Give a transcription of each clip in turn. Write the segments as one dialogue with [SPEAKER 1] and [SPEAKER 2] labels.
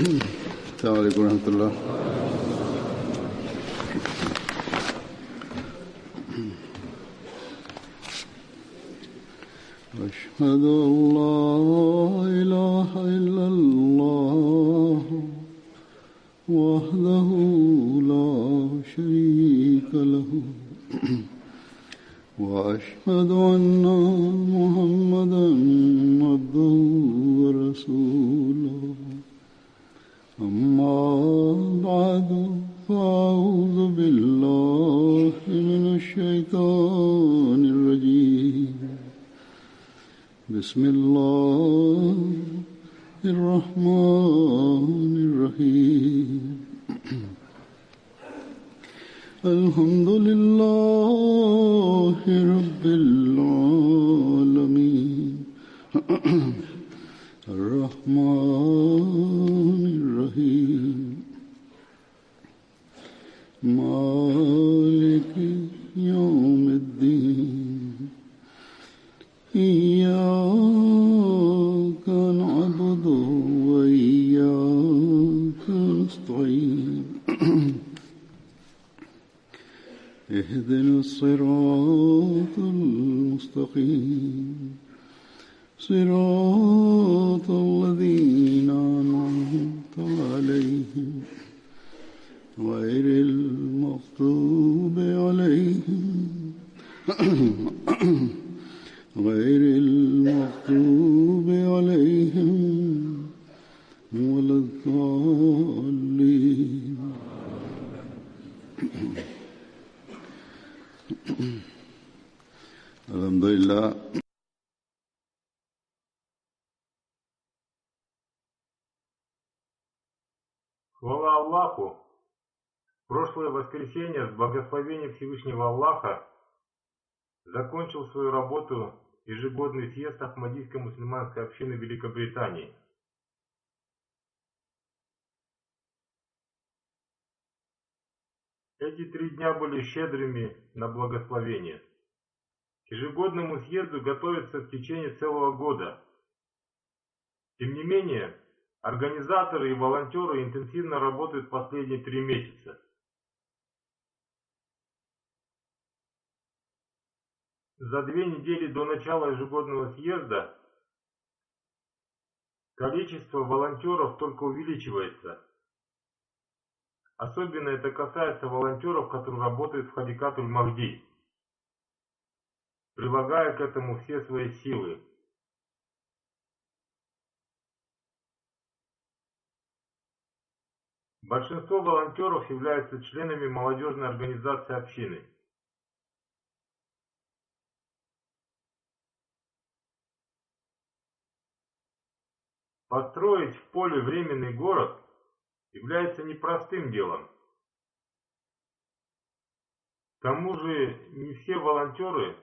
[SPEAKER 1] السلام عليكم ورحمة الله. أشهد أن لا إله إلا الله وحده لا شريك له وأشهد أن محمدا عبده ورسوله أما بعد فأعوذ بالله من الشيطان الرجيم بسم الله الرحمن الرحيم الحمد لله رب العالمين الرحمن الرحيم مالك يوم الدين إياك نعبد وإياك نستعين اهدنا الصراط المستقيم صراط الذين أنعمت عليهم غير المغضوب عليهم ولا الضالين. Alhamdulillah.
[SPEAKER 2] Хвала Аллаху! В прошлое воскресенье с благословения Всевышнего Аллаха закончил свою работу ежегодный съезд Ахмадийской мусульманской общины Великобритании. Эти 3 дня были щедрыми на благословение. К ежегодному съезду готовятся в течение целого года. Тем не менее, организаторы и волонтеры интенсивно работают последние 3 месяца. За 2 недели до начала ежегодного съезда количество волонтеров только увеличивается. Особенно это касается волонтеров, которые работают в Хадикатуль-Махди, прилагая к этому все свои силы. Большинство волонтеров являются членами молодежной организации общины. Построить в поле временный город является непростым делом. К тому же не все волонтеры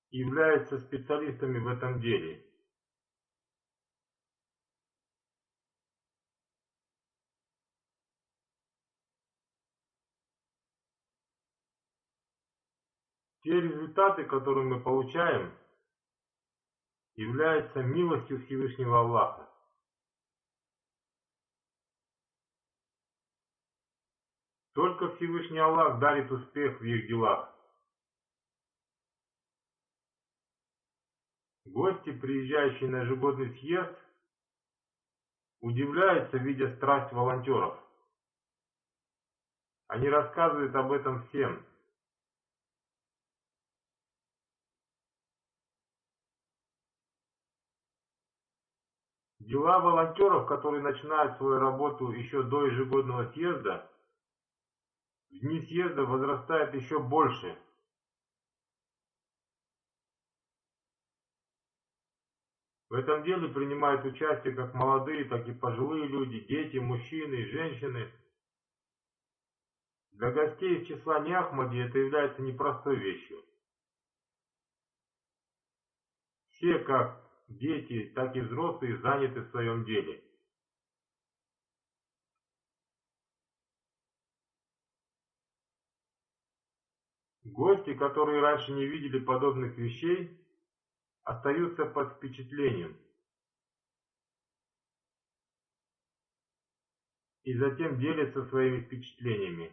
[SPEAKER 2] являются специалистами в этом деле. Те результаты, которые мы получаем, являются милостью Всевышнего Аллаха. Только Всевышний Аллах дарит успех в их делах. Гости, приезжающие на ежегодный съезд, удивляются, видя страсть волонтеров. Они рассказывают об этом всем. Дела волонтеров, которые начинают свою работу еще до ежегодного съезда, в дни съезда возрастают еще больше. В этом деле принимают участие как молодые, так и пожилые люди, дети, мужчины, женщины. Для гостей из числа не Ахмади это является непростой вещью. Все, как дети, так и взрослые, заняты в своем деле. Гости, которые раньше не видели подобных вещей, остаются под впечатлением. и затем делятся своими впечатлениями.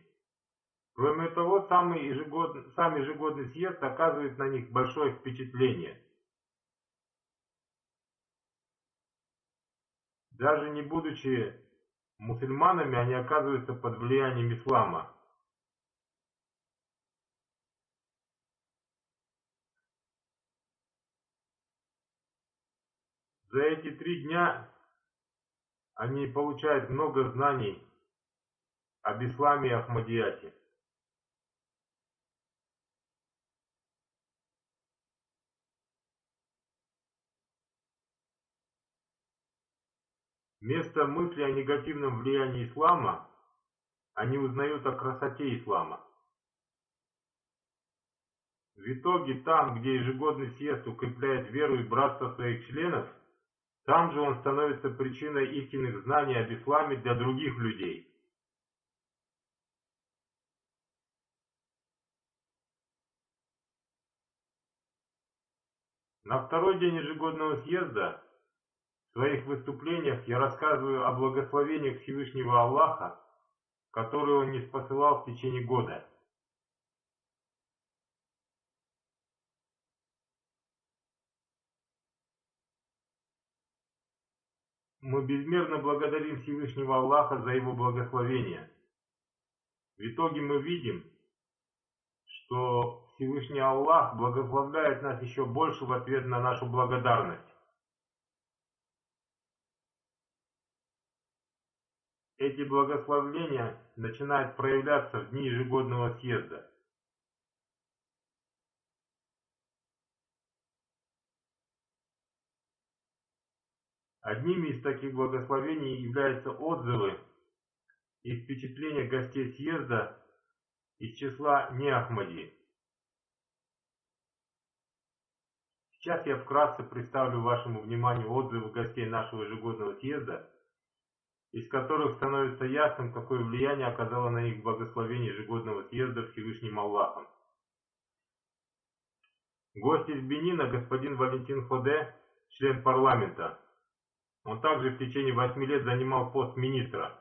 [SPEAKER 2] Кроме того, сам ежегодный съезд оказывает на них большое впечатление. Даже не будучи мусульманами, они оказываются под влиянием ислама. За эти 3 дня они получают много знаний об исламе и Ахмадияте. Вместо мысли о негативном влиянии ислама, они узнают о красоте ислама. В итоге там, где ежегодный съезд укрепляет веру и братство своих членов, там же он становится причиной истинных знаний об исламе для других людей. На второй день ежегодного съезда в своих выступлениях я рассказываю о благословениях Всевышнего Аллаха, которые он ниспосылал в течение года. Мы безмерно благодарим Всевышнего Аллаха за его благословения. В итоге мы видим, что Всевышний Аллах благословляет нас еще больше в ответ на нашу благодарность. Эти благословления начинают проявляться в дни ежегодного съезда. Одними из таких благословений являются отзывы и впечатления гостей съезда из числа не-Ахмади. Сейчас я вкратце представлю вашему вниманию отзывы гостей нашего ежегодного съезда, из которых становится ясным, какое влияние оказало на них благословение ежегодного съезда Всевышним Аллахом. Гость из Бенина, господин Валентин Ходе, член парламента. Он также в течение 8 лет занимал пост министра.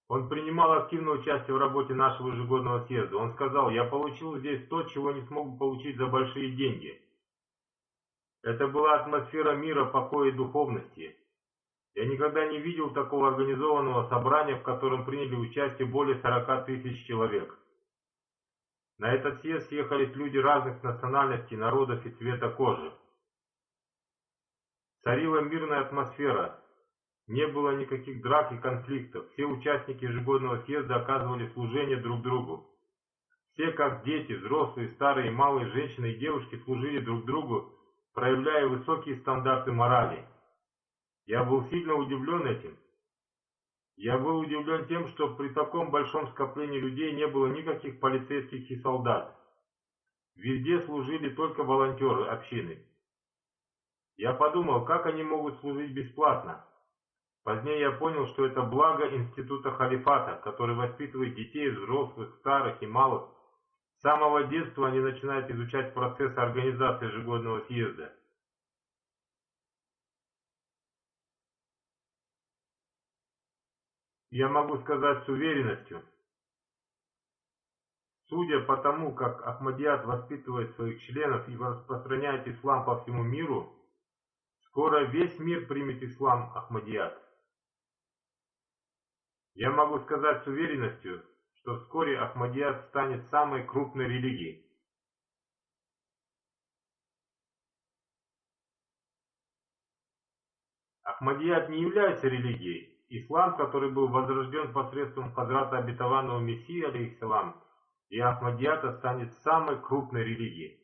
[SPEAKER 2] Он принимал активное участие в работе нашего ежегодного съезда. Он сказал: «Я получил здесь то, чего не смог бы получить за большие деньги. Это была атмосфера мира, покоя и духовности. Я никогда не видел такого организованного собрания, в котором приняли участие более 40 тысяч человек. На этот съезд съехались люди разных национальностей, народов и цвета кожи. Царила мирная атмосфера. Не было никаких драк и конфликтов. Все участники ежегодного съезда оказывали служение друг другу. Все, как дети, взрослые, старые, малые, женщины и девушки, служили друг другу, проявляя высокие стандарты морали. Я был сильно удивлен этим. Я был удивлен тем, что при таком большом скоплении людей не было никаких полицейских и солдат. Везде служили только волонтеры общины. Я подумал, как они могут служить бесплатно. Позднее я понял, что это благо института халифата, который воспитывает детей, взрослых, старых и малых. С самого детства они начинают изучать процесс организации ежегодного съезда. Я могу сказать с уверенностью, судя по тому, как Ахмадият воспитывает своих членов и распространяет ислам по всему миру, скоро весь мир примет ислам Ахмадият. Я могу сказать с уверенностью, что вскоре Ахмадият станет самой крупной религией. Ахмадият не является религией. Ислам, который был возрожден посредством Хазрата обетованного Мессии, алейхиссалам, и Ахмадията станет самой крупной религией.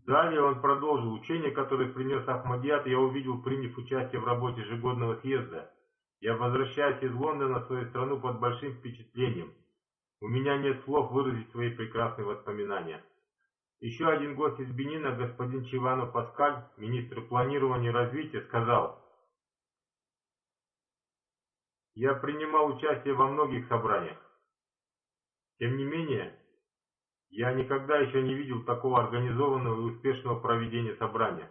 [SPEAKER 2] Далее он продолжил: учение, которое принес Ахмадият, я увидел, приняв участие в работе ежегодного съезда. Я возвращаюсь из Лондона в свою страну под большим впечатлением. У меня нет слов выразить свои прекрасные воспоминания. Еще один гость из Бенина, господин Чивано Паскаль, министр планирования и развития, сказал: «Я принимал участие во многих собраниях. Тем не менее, я никогда еще не видел такого организованного и успешного проведения собрания.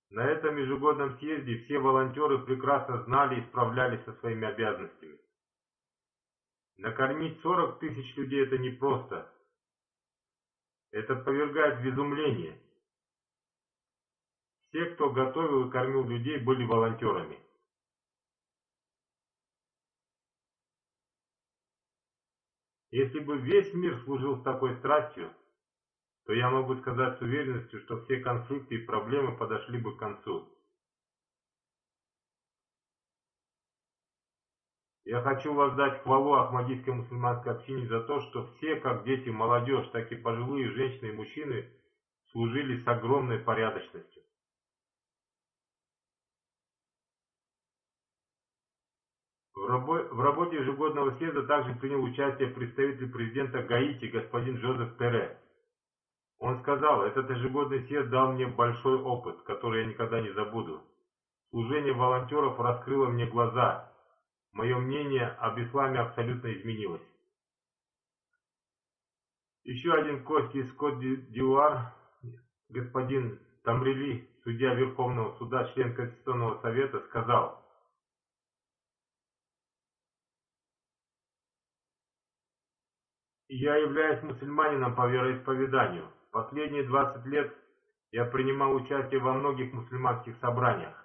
[SPEAKER 2] На этом ежегодном съезде все волонтеры прекрасно знали и справлялись со своими обязанностями. Накормить 40 тысяч людей – это непросто. Это повергает в изумление. Все, кто готовил и кормил людей, были волонтерами. Если бы весь мир служил с такой страстью, то я могу сказать с уверенностью, что все конфликты и проблемы подошли бы к концу. Я хочу воздать хвалу Ахмадийской мусульманской общине за то, что все, как дети, молодежь, так и пожилые женщины и мужчины, служили с огромной порядочностью. В работе ежегодного съезда также принял участие представитель президента Гаити господин Жозеф Пере. Он сказал: этот ежегодный съезд дал мне большой опыт, который я никогда не забуду. Служение волонтеров раскрыло мне глаза. Мое мнение об исламе абсолютно изменилось. Еще один гость из Кот-д'Ивуар, господин Тамрили, судья Верховного суда, член Конституционного совета, сказал: «Я являюсь мусульманином по вероисповеданию. Последние 20 лет я принимал участие во многих мусульманских собраниях.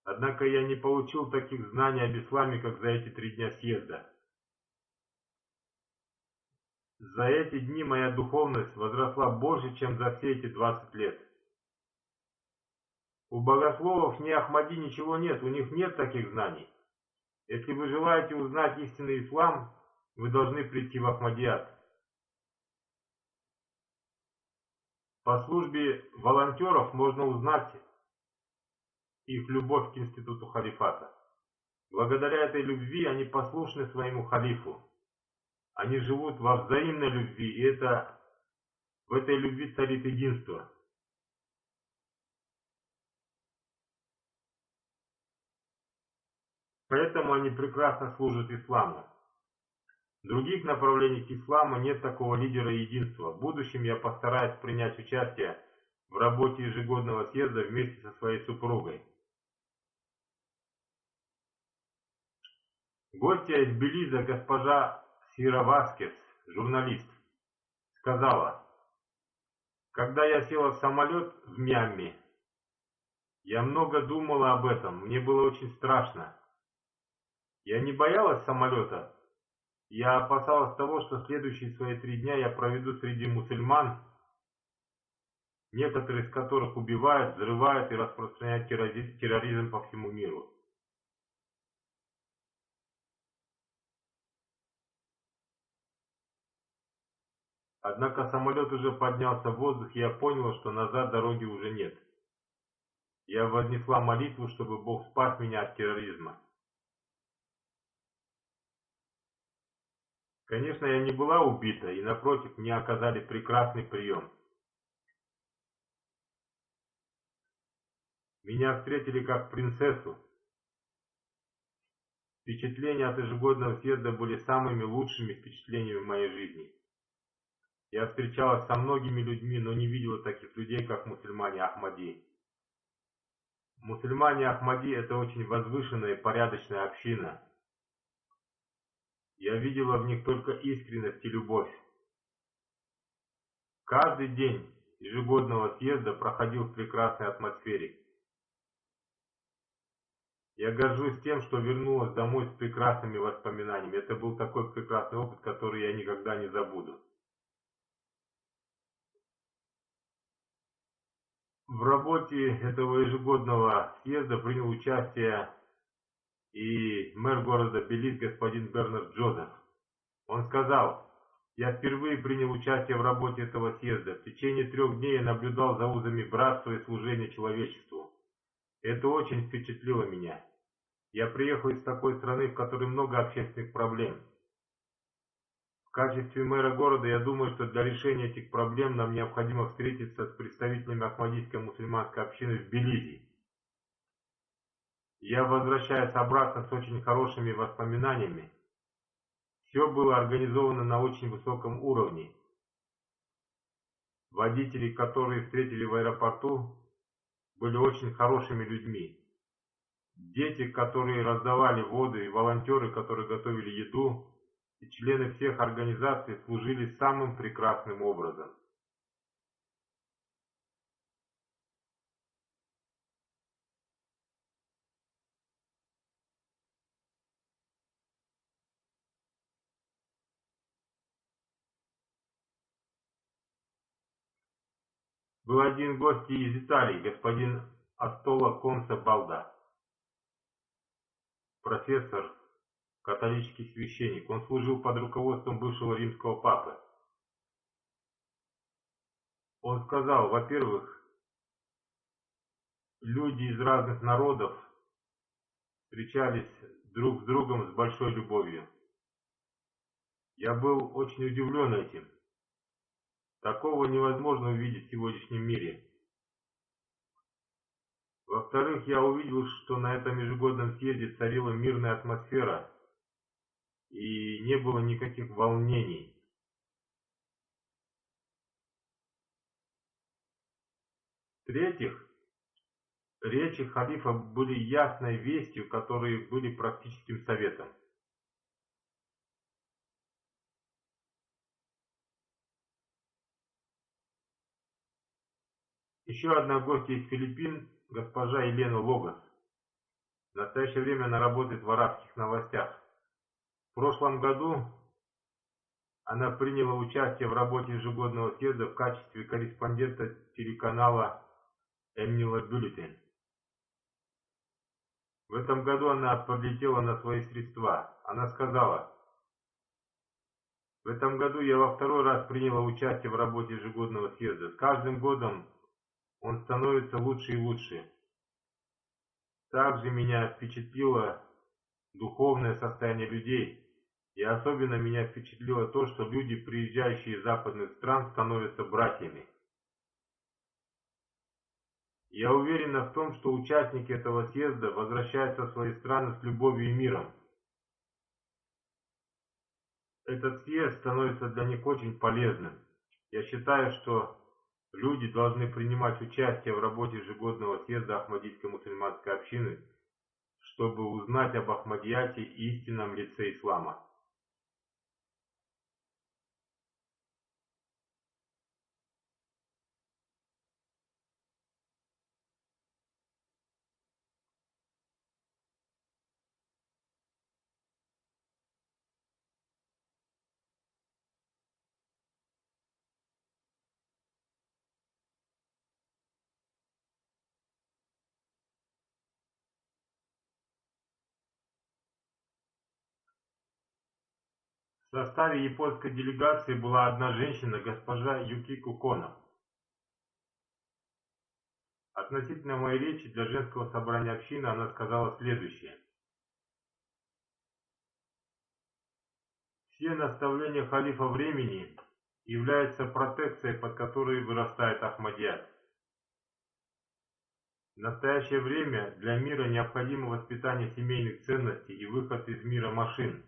[SPEAKER 2] Однако я не получил таких знаний об исламе, как за эти 3 дня съезда. За эти дни моя духовность возросла больше, чем за все эти 20 лет. У богословов ни Ахмади ничего нет, у них нет таких знаний. Если вы желаете узнать истинный ислам, вы должны прийти в Ахмадият. По службе волонтеров можно узнать их любовь к институту халифата. Благодаря этой любви они послушны своему халифу. Они живут во взаимной любви, и в этой любви царит единство. Поэтому они прекрасно служат исламу. В других направлениях ислама нет такого лидера единства. В будущем я постараюсь принять участие в работе ежегодного съезда вместе со своей супругой. Гостья из Белиза, госпожа Сира Васкес, журналист, сказала: «Когда я села в самолет в Мьямми, я много думала об этом, мне было очень страшно. Я не боялась самолета, я опасалась того, что следующие свои 3 дня я проведу среди мусульман, некоторые из которых убивают, взрывают и распространяют терроризм по всему миру». Однако самолет уже поднялся в воздух, и я понял, что назад дороги уже нет. Я вознесла молитву, чтобы Бог спас меня от терроризма. Конечно, я не была убита, и напротив, мне оказали прекрасный прием. Меня встретили как принцессу. Впечатления от ежегодного съезда были самыми лучшими впечатлениями в моей жизни. Я встречалась со многими людьми, но не видела таких людей, как мусульмане Ахмади. Мусульмане Ахмади – это очень возвышенная и порядочная община. Я видела в них только искренность и любовь. Каждый день ежегодного съезда проходил в прекрасной атмосфере. Я горжусь тем, что вернулась домой с прекрасными воспоминаниями. Это был такой прекрасный опыт, который я никогда не забуду. В работе этого ежегодного съезда принял участие и мэр города Белиз господин Бернард Джозеф. Он сказал: «Я впервые принял участие в работе этого съезда. В течение 3 дней я наблюдал за узами братства и служения человечеству. Это очень впечатлило меня. Я приехал из такой страны, в которой много общественных проблем. В качестве мэра города я думаю, что для решения этих проблем нам необходимо встретиться с представителями Ахмадийской мусульманской общины в Белизе. Я возвращаюсь обратно с очень хорошими воспоминаниями. Все было организовано на очень высоком уровне. Водители, которые встретили в аэропорту, были очень хорошими людьми. Дети, которые раздавали воду, и волонтеры, которые готовили еду, и члены всех организаций служили самым прекрасным образом. Был один гость из Италии, господин Астола Конса Балда, профессор, католический священник. Он служил под руководством бывшего римского папы. Он сказал, во-первых, люди из разных народов встречались друг с другом с большой любовью. Я был очень удивлен этим. Такого невозможно увидеть в сегодняшнем мире. Во-вторых, я увидел, что на этом ежегодном съезде царила мирная атмосфера и не было никаких волнений. В-третьих, речи халифа были ясной вестью, которые были практическим советом. Еще одна гостья из Филиппин, госпожа Елена Логос. В настоящее время она работает в арабских новостях. В прошлом году она приняла участие в работе ежегодного съезда в качестве корреспондента телеканала Эмнила Бюллетень. В этом году она подлетела на свои средства. Она сказала, в этом году я во второй раз приняла участие в работе ежегодного съезда. С каждым годом он становится лучше и лучше. Также меня впечатлило духовное состояние людей. И особенно меня впечатлило то, что люди, приезжающие из западных стран, становятся братьями. Я уверена в том, что участники этого съезда возвращаются в свои страны с любовью и миром. Этот съезд становится для них очень полезным. Я считаю, что люди должны принимать участие в работе ежегодного съезда Ахмадийской мусульманской общины, чтобы узнать об Ахмадияте и истинном лице ислама. В составе японской делегации была одна женщина, госпожа Юкико Коно. Относительно моей речи для женского собрания общины она сказала следующее. Все наставления халифа времени являются протекцией, под которой вырастает Ахмадият. В настоящее время для мира необходимо воспитание семейных ценностей и выход из мира машин.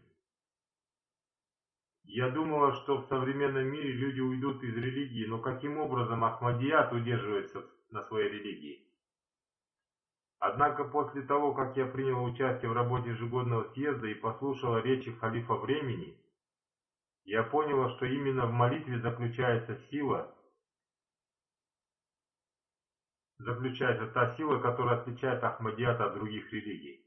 [SPEAKER 2] Я думала, что в современном мире люди уйдут из религии, но каким образом Ахмадият удерживается на своей религии? Однако после того, как я приняла участие в работе ежегодного съезда и послушала речи халифа времени, я поняла, что именно в молитве заключается та сила, которая отличает Ахмадият от других религий.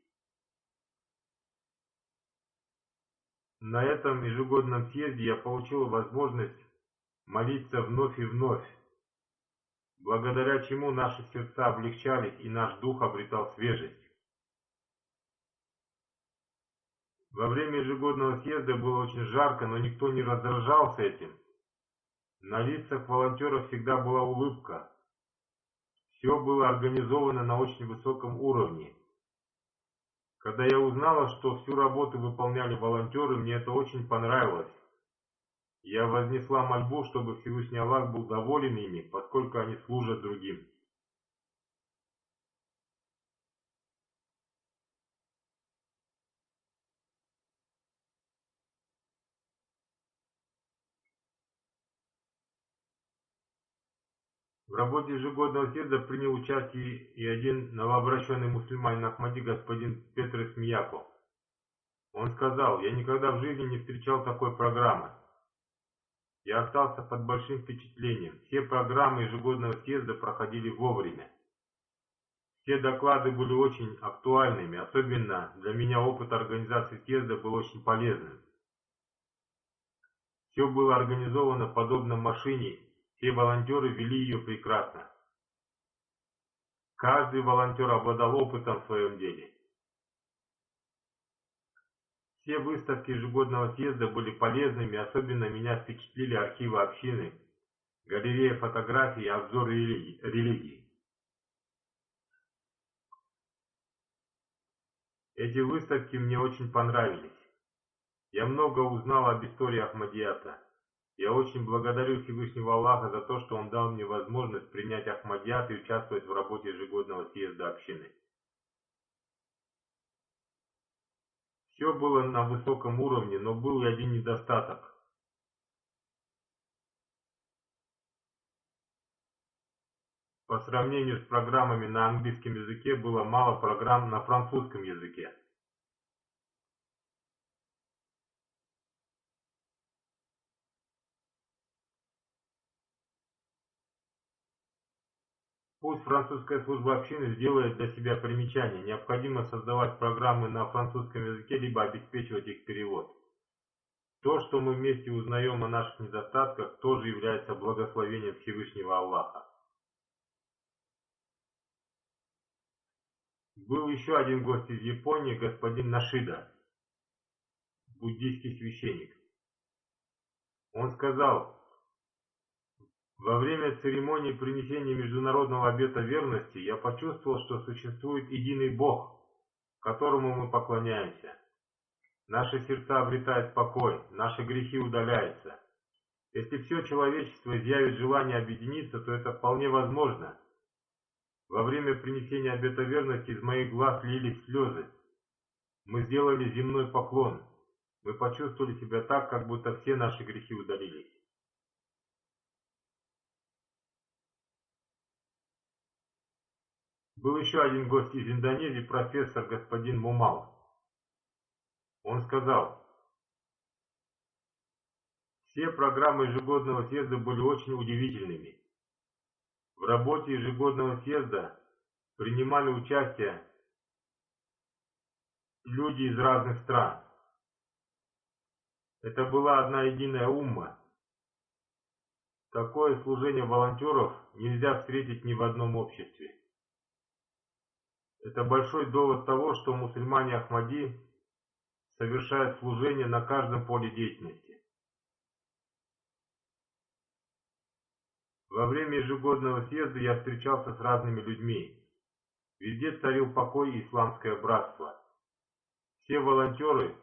[SPEAKER 2] На этом ежегодном съезде я получил возможность молиться вновь и вновь, благодаря чему наши сердца облегчались и наш дух обретал свежесть. Во время ежегодного съезда было очень жарко, но никто не раздражался этим. На лицах волонтеров всегда была улыбка. Все было организовано на очень высоком уровне. Когда я узнала, что всю работу выполняли волонтеры, мне это очень понравилось. Я вознесла мольбу, чтобы Всевышний Аллах был доволен ими, поскольку они служат другим. В работе ежегодного съезда принял участие и один новообращенный мусульманин Ахмади, господин Петрос Мияко. Он сказал: «Я никогда в жизни не встречал такой программы. Я остался под большим впечатлением. Все программы ежегодного съезда проходили вовремя. Все доклады были очень актуальными, особенно для меня опыт организации съезда был очень полезным. Все было организовано подобно машине, все волонтеры вели ее прекрасно. Каждый волонтер обладал опытом в своем деле. Все выставки ежегодного съезда были полезными, особенно меня впечатлили архивы общины, галерея фотографий и обзоры религий. Эти выставки мне очень понравились. Я много узнал об истории Ахмадията. Я очень благодарю Всевышнего Аллаха за то, что Он дал мне возможность принять Ахмадият и участвовать в работе ежегодного съезда общины. Все было на высоком уровне, но был и один недостаток. По сравнению с программами на английском языке было мало программ на французском языке. Пусть французская служба общины сделает для себя примечание. Необходимо создавать программы на французском языке, либо обеспечивать их перевод. То, что мы вместе узнаем о наших недостатках, тоже является благословением Всевышнего Аллаха. Был еще один гость из Японии, господин Нашида, буддийский священник. Он сказал: во время церемонии принесения международного обета верности я почувствовал, что существует единый Бог, которому мы поклоняемся. Наши сердца обретают покой, наши грехи удаляются. Если все человечество изъявит желание объединиться, то это вполне возможно. Во время принесения обета верности из моих глаз лились слезы. Мы сделали земной поклон. Мы почувствовали себя так, как будто все наши грехи удалились. Был еще один гость из Индонезии, профессор господин Мумал. Он сказал: все программы ежегодного съезда были очень удивительными. В работе ежегодного съезда принимали участие люди из разных стран. Это была одна единая умма. Такое служение волонтеров нельзя встретить ни в одном обществе. Это большой довод того, что мусульмане Ахмади совершают служение на каждом поле деятельности. Во время ежегодного съезда я встречался с разными людьми. Везде царил покой и исламское братство. Все волонтеры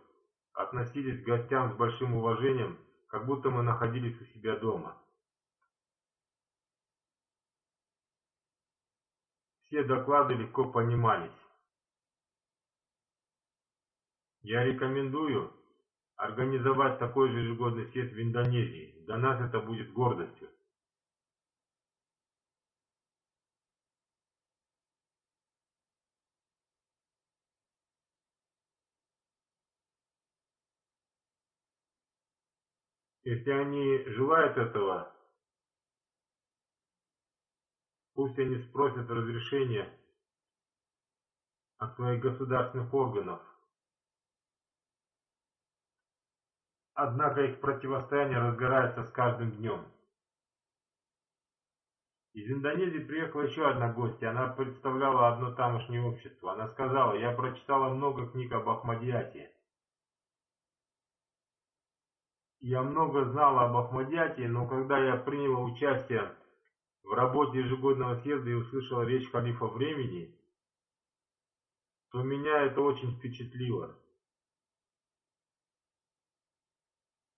[SPEAKER 2] относились к гостям с большим уважением, как будто мы находились у себя дома. Все доклады легко понимались. Я рекомендую организовать такой же ежегодный съезд в Индонезии. Для нас это будет гордостью. Если они желают этого, пусть они спросят разрешения от своих государственных органов. Однако их противостояние разгорается с каждым днем. Из Индонезии приехала еще одна гостья. Она представляла одно тамошнее общество. Она сказала: я прочитала много книг об Ахмадияте. Я много знала об Ахмадияте, но когда я приняла участие в работе ежегодного съезда и услышала речь халифа времени, то меня это очень впечатлило.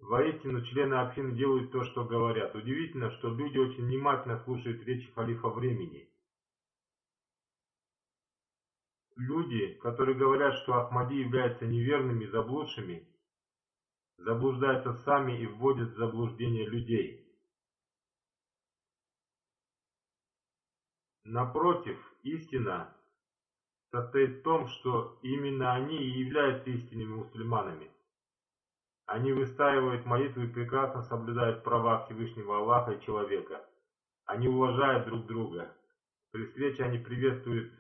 [SPEAKER 2] Воистину, члены общины делают то, что говорят. Удивительно, что люди очень внимательно слушают речи халифа времени. Люди, которые говорят, что Ахмади являются неверными и заблудшими, заблуждаются сами и вводят в заблуждение людей. Напротив, истина состоит в том, что именно они и являются истинными мусульманами. Они выстаивают молитву и прекрасно соблюдают права Всевышнего Аллаха и человека. Они уважают друг друга. При встрече они приветствуют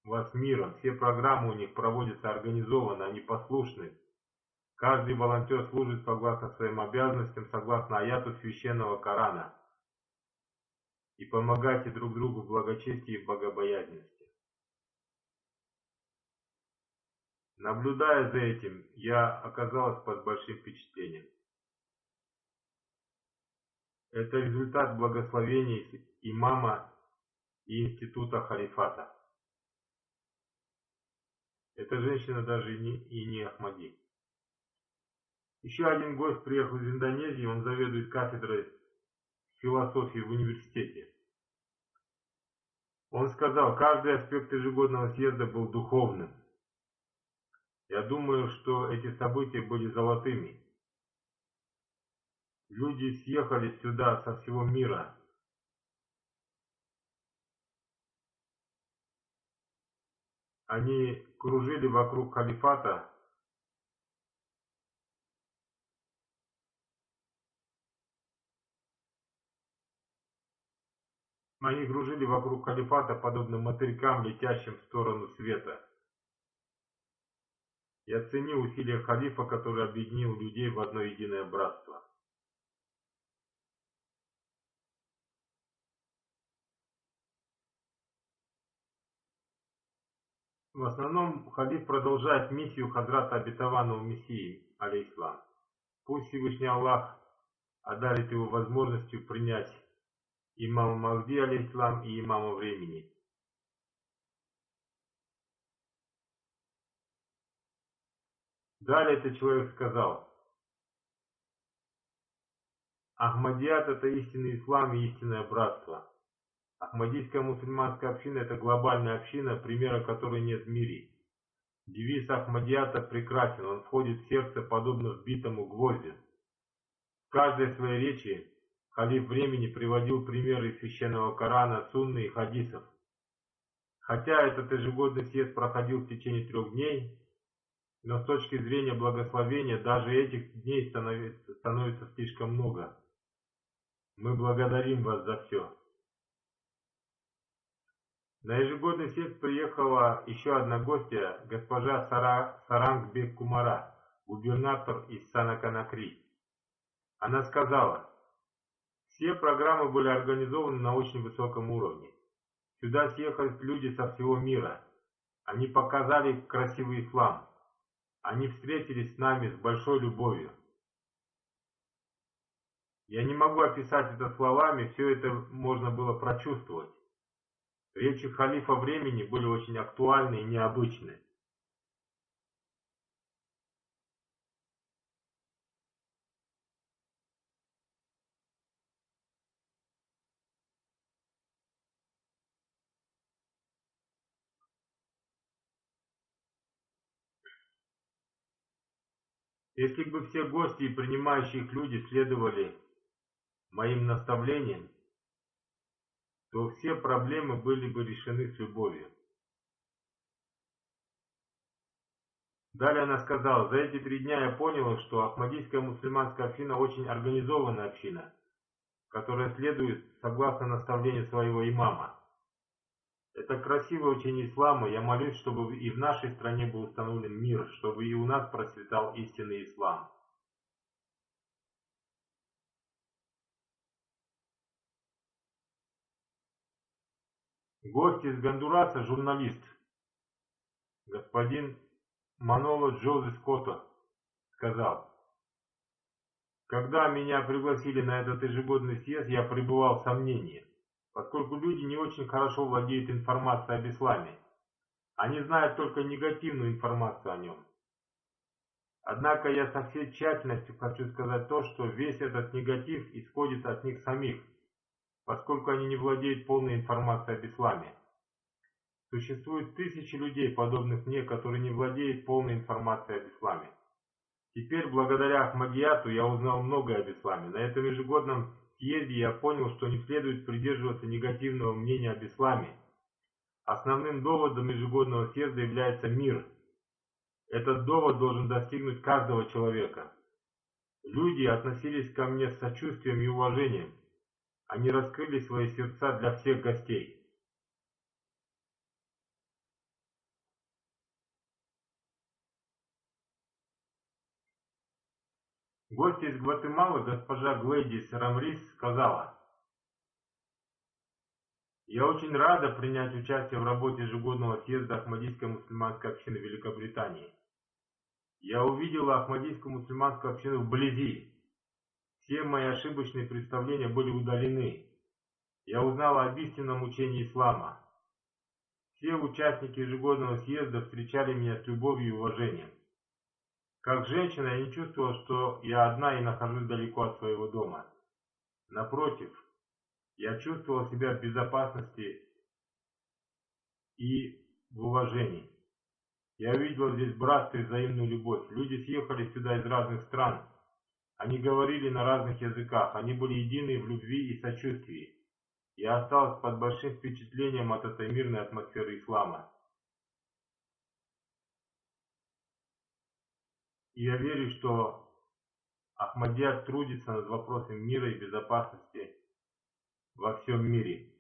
[SPEAKER 2] вас миром. Все программы у них проводятся организованно, они послушны. Каждый волонтер служит согласно своим обязанностям, согласно аяту священного Корана. И помогайте друг другу в благочестии и в богобоязненности. Наблюдая за этим, я оказалась под большим впечатлением. Это результат благословений имама и института халифата. Эта женщина даже и не Ахмади. Еще один гость приехал из Индонезии, он заведует кафедрой философии в университете. Он сказал, каждый аспект ежегодного съезда был духовным. Я думаю, что эти события были золотыми. Люди съехались сюда со всего мира. Они кружили вокруг халифата. Они кружили вокруг халифата, подобно мотылькам, летящим в сторону света. Я ценю усилия халифа, который объединил людей в одно единое братство. В основном халиф продолжает миссию Хазрата Обетованного Мессии, алейхиссалам. Пусть Всевышний Аллах одарит его возможностью принять имама Махди, алейхиссалам, и имама времени. Далее этот человек сказал, Ахмадият — это истинный ислам и истинное братство. Ахмадийская мусульманская община — это глобальная община, примера которой нет в мире. Девиз Ахмадията прекрасен, он входит в сердце, подобно вбитому гвозди. В каждой своей речи халиф времени приводил примеры из священного Корана, сунны и хадисов. Хотя этот ежегодный съезд проходил в течение 3 дней, но с точки зрения благословения даже этих дней становится слишком много. Мы благодарим вас за все. На ежегодный съезд приехала еще одна гостья, госпожа Сарангбек Кумара, губернатор из Санаканакри. Она сказала, все программы были организованы на очень высоком уровне. Сюда съехались люди со всего мира. Они показали красивый ислам. Они встретились с нами с большой любовью. Я не могу описать это словами, все это можно было прочувствовать. Речи халифа времени были очень актуальны и необычны. Если бы все гости и принимающие их люди следовали моим наставлениям, то все проблемы были бы решены с любовью. Далее она сказала, за эти 3 дня я поняла, что Ахмадийская мусульманская община очень организованная община, которая следует согласно наставлению своего имама. Это красивое учение ислама, я молюсь, чтобы и в нашей стране был установлен мир, чтобы и у нас процветал истинный ислам. Гость из Гондураса, журналист, господин Маноло Джозе Скотто, сказал, когда меня пригласили на этот ежегодный съезд, я пребывал в сомнении, поскольку люди не очень хорошо владеют информацией об исламе. Они знают только негативную информацию о нем. Однако я со всей тщательностью хочу сказать то, что весь этот негатив исходит от них самих, поскольку они не владеют полной информацией об исламе. Существует тысячи людей, подобных мне, которые не владеют полной информацией об исламе. Теперь, благодаря Ахмадияту, я узнал многое об исламе. На этом ежегодном съезде я понял, что не следует придерживаться негативного мнения об исламе. Основным доводом ежегодного съезда является мир. Этот довод должен достигнуть каждого человека. Люди относились ко мне с сочувствием и уважением. Они раскрыли свои сердца для всех гостей. Гостья из Гватемалы, госпожа Глэдис Рамрис, сказала: «Я очень рада принять участие в работе ежегодного съезда Ахмадийской мусульманской общины Великобритании. Я увидела Ахмадийскую мусульманскую общину вблизи. Все мои ошибочные представления были удалены. Я узнала об истинном учении ислама. Все участники ежегодного съезда встречали меня с любовью и уважением. Как женщина я не чувствовала, что я одна и нахожусь далеко от своего дома. Напротив, я чувствовала себя в безопасности и в уважении. Я увидела здесь братство и взаимную любовь. Люди съехали сюда из разных стран. Они говорили на разных языках. Они были едины в любви и сочувствии. Я осталась под большим впечатлением от этой мирной атмосферы ислама. И я верю, что Ахмадият трудится над вопросом мира и безопасности во всем мире.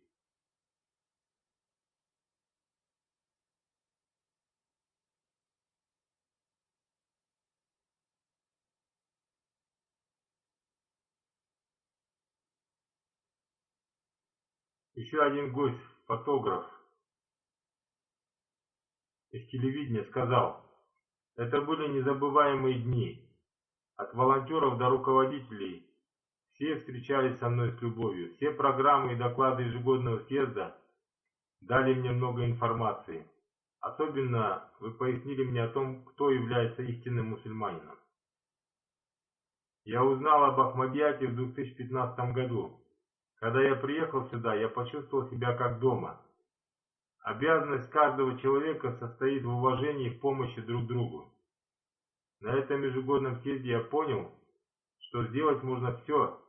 [SPEAKER 2] Еще один гость, фотограф из телевидения, сказал: «Это были незабываемые дни. От волонтеров до руководителей все встречались со мной с любовью. Все программы и доклады ежегодного съезда дали мне много информации. Особенно вы пояснили мне о том, кто является истинным мусульманином. Я узнал об Ахмадияте в 2015 году. Когда я приехал сюда, я почувствовал себя как дома. Обязанность каждого человека состоит в уважении и в помощи друг другу. На этом ежегодном съезде я понял, что сделать можно все,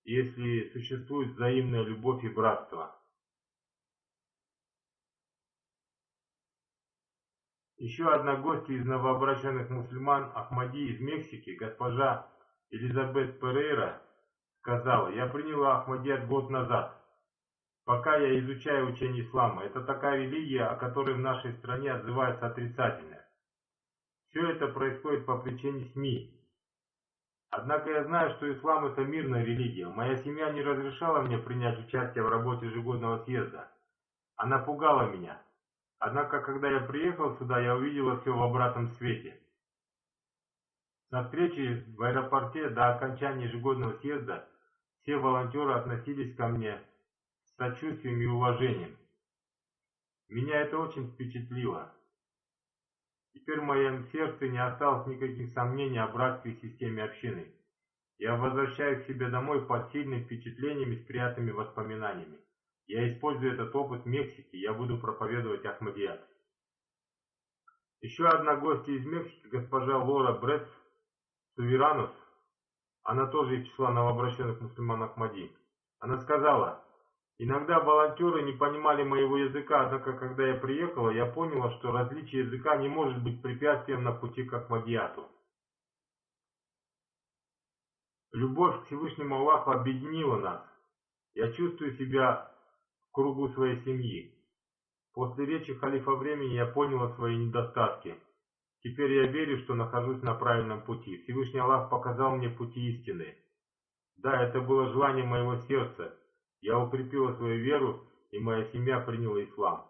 [SPEAKER 2] если существует взаимная любовь и братство». Еще одна гостья из новообращенных мусульман Ахмади из Мексики, госпожа Элизабет Перейра, сказала: «Я приняла Ахмадият год назад. Пока я изучаю учение ислама, это такая религия, о которой в нашей стране отзываются отрицательно. Все это происходит по причине СМИ. Однако я знаю, что ислам — это мирная религия. Моя семья не разрешала мне принять участие в работе ежегодного съезда. Она пугала меня. Однако, когда я приехал сюда, я увидела все в обратном свете. Со встречи в аэропорте до окончания ежегодного съезда все волонтеры относились ко мне с сочувствием и уважением. Меня это очень впечатлило. Теперь в моем сердце не осталось никаких сомнений о братстве и системе общины. Я возвращаюсь к себе домой под сильными впечатлениями и с приятными воспоминаниями. Я использую этот опыт в Мексике, я буду проповедовать Ахмадият». Еще одна гостья из Мексики, госпожа Лора Бретт Суверанус, она тоже из числа новообращенных мусульман Ахмади. Она сказала: «Иногда волонтеры не понимали моего языка, однако когда я приехала, я поняла, что различие языка не может быть препятствием на пути к Ахмадияту. Любовь к Всевышнему Аллаху объединила нас. Я чувствую себя в кругу своей семьи. После речи халифа времени я поняла свои недостатки. Теперь я верю, что нахожусь на правильном пути. Всевышний Аллах показал мне пути истины. Да, это было желание моего сердца. Я укрепила свою веру, и моя семья приняла ислам».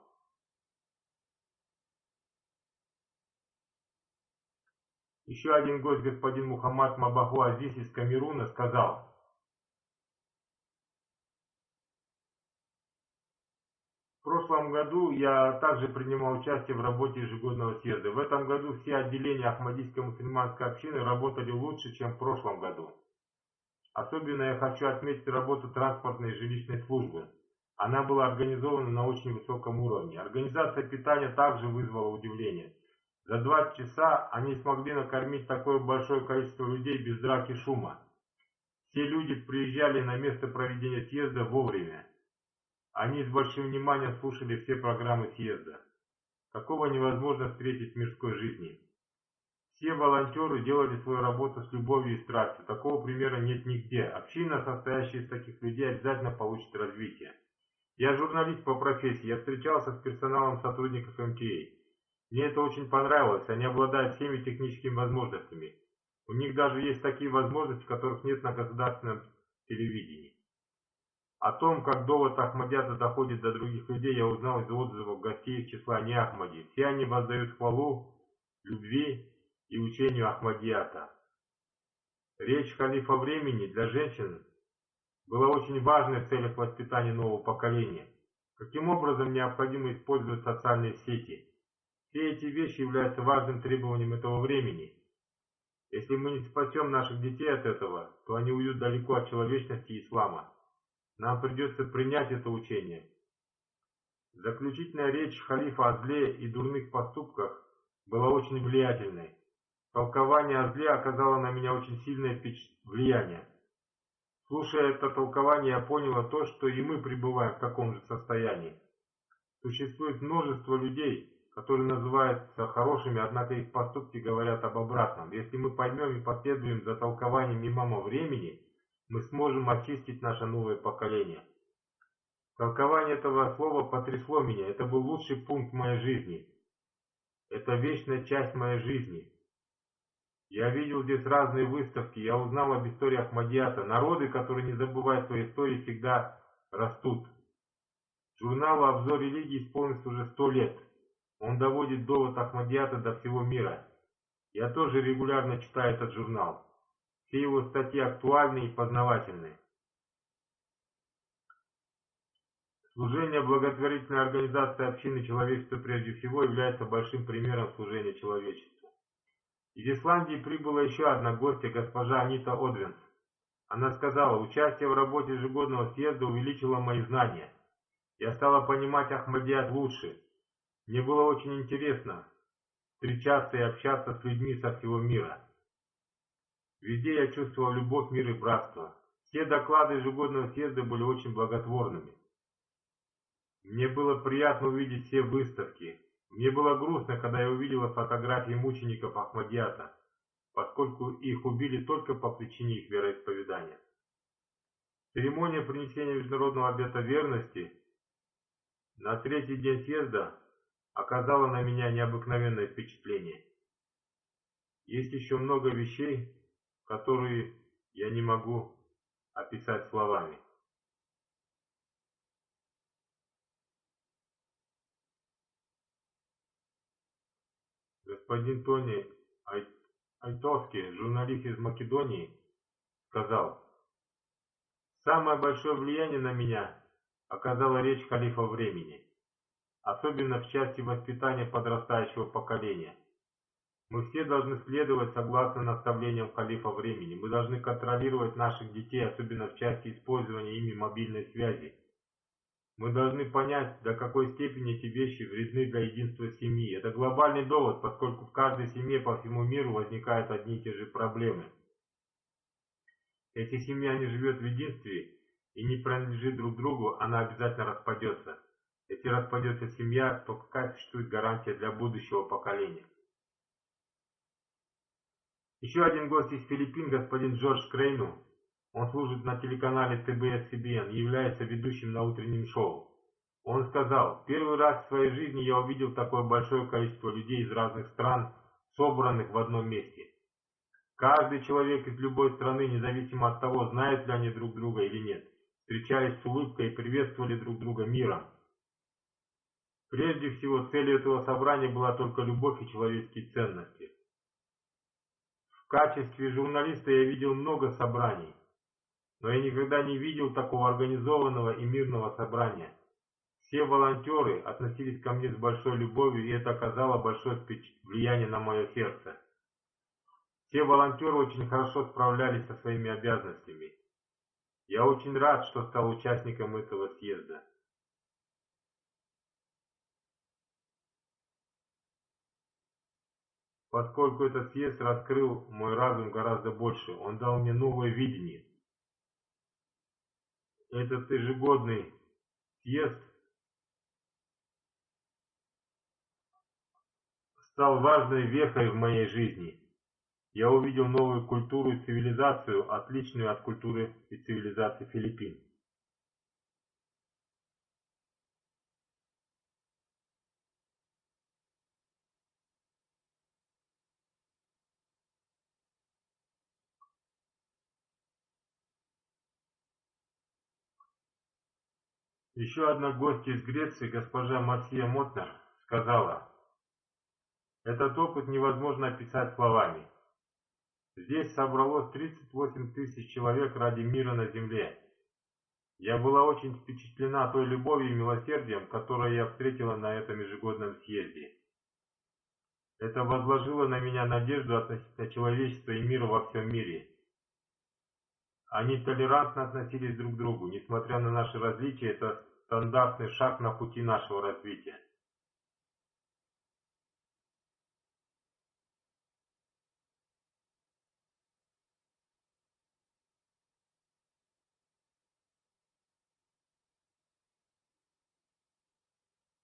[SPEAKER 2] Еще один гость, господин Мухаммад Мабаху Азиз из Камеруна, сказал: «В прошлом году я также принимал участие в работе ежегодного съезда. В этом году все отделения Ахмадийской мусульманской общины работали лучше, чем в прошлом году. Особенно я хочу отметить работу транспортной и жилищной службы. Она была организована на очень высоком уровне. Организация питания также вызвала удивление. За 2 часа они смогли накормить такое большое количество людей без драки и шума. Все люди приезжали на место проведения съезда вовремя. Они с большим вниманием слушали все программы съезда. Такого невозможно встретить в мирской жизни. Все волонтеры делали свою работу с любовью и страстью. Такого примера нет нигде. Община, состоящая из таких людей, обязательно получит развитие. Я журналист по профессии, я встречался с персоналом сотрудников МТА. Мне это очень понравилось, они обладают всеми техническими возможностями. У них даже есть такие возможности, которых нет на государственном телевидении. О том, как довод Ахмадията доходит до других людей, я узнал из отзывов гостей из числа не Ахмади. Все они воздают хвалу, любви и учению Ахмадията. Речь халифа времени для женщин была очень важной в целях воспитания нового поколения. Каким образом необходимо использовать социальные сети? Все эти вещи являются важным требованием этого времени. Если мы не спасем наших детей от этого, то они уйдут далеко от человечности и ислама. Нам придется принять это учение. Заключительная речь халифа о зле и дурных поступках была очень влиятельной. Толкование о зле оказало на меня очень сильное влияние. Слушая это толкование, я поняла то, что и мы пребываем в таком же состоянии. Существует множество людей, которые называются хорошими, однако их поступки говорят об обратном. Если мы поймем и последуем за толкованием имама времени, мы сможем очистить наше новое поколение. Толкование этого слова потрясло меня. Это был лучший пункт моей жизни. Это вечная часть моей жизни. Я видел здесь разные выставки, я узнал об истории Ахмадията. Народы, которые не забывают своей истории, всегда растут. Журналу «Обзор религии» исполнится уже 100 лет. Он доводит довод Ахмадията до всего мира. Я тоже регулярно читаю этот журнал. Все его статьи актуальны и познавательны. Служение благотворительной организации общины человечества прежде всего является большим примером служения человечеству. Из Исландии прибыла еще одна гостья, госпожа Анита Одвенс. Она сказала: участие в работе ежегодного съезда увеличило мои знания. Я стала понимать Ахмадият лучше. Мне было очень интересно встречаться и общаться с людьми со всего мира. Везде я чувствовал любовь, мир и братство. Все доклады ежегодного съезда были очень благотворными. Мне было приятно увидеть все выставки. Мне было грустно, когда я увидела фотографии мучеников Ахмадията, поскольку их убили только по причине их вероисповедания. Церемония принесения международного обета верности на третий день съезда оказала на меня необыкновенное впечатление. Есть еще много вещей, которые я не могу описать словами. Господин Тони Айтовский, журналист из Македонии, сказал: «Самое большое влияние на меня оказала речь халифа времени, особенно в части воспитания подрастающего поколения. Мы все должны следовать согласно наставлениям халифа времени. Мы должны контролировать наших детей, особенно в части использования ими мобильной связи. Мы должны понять, до какой степени эти вещи вредны для единства семьи. Это глобальный довод, поскольку в каждой семье по всему миру возникают одни и те же проблемы. Если семья не живет в единстве и не принадлежит друг другу, она обязательно распадется. Если распадется семья, то какая существует гарантия для будущего поколения?» Еще один гость из Филиппин, господин Джордж Крейну, он служит на телеканале ТБС-СБН и является ведущим на утреннем шоу. Он сказал: «Первый раз в своей жизни я увидел такое большое количество людей из разных стран, собранных в одном месте. Каждый человек из любой страны, независимо от того, знают ли они друг друга или нет, встречались с улыбкой и приветствовали друг друга миром. Прежде всего, целью этого собрания была только любовь и человеческие ценности. В качестве журналиста я видел много собраний, но я никогда не видел такого организованного и мирного собрания. Все волонтеры относились ко мне с большой любовью, и это оказало большое влияние на мое сердце. Все волонтеры очень хорошо справлялись со своими обязанностями. Я очень рад, что стал участником этого съезда». Поскольку этот съезд раскрыл мой разум гораздо больше, он дал мне новое видение. Этот ежегодный съезд стал важной вехой в моей жизни. Я увидел новую культуру и цивилизацию, отличную от культуры и цивилизации Филиппин. Еще одна гостья из Греции, госпожа Марсия Мотнер, сказала: «Этот опыт невозможно описать словами. Здесь собралось 38 тысяч человек ради мира на земле. Я была очень впечатлена той любовью и милосердием, которое я встретила на этом ежегодном съезде. Это возложило на меня надежду относительно человечества и мира во всем мире. Они толерантно относились друг к другу, несмотря на наши различия, это стандартный шаг на пути нашего развития».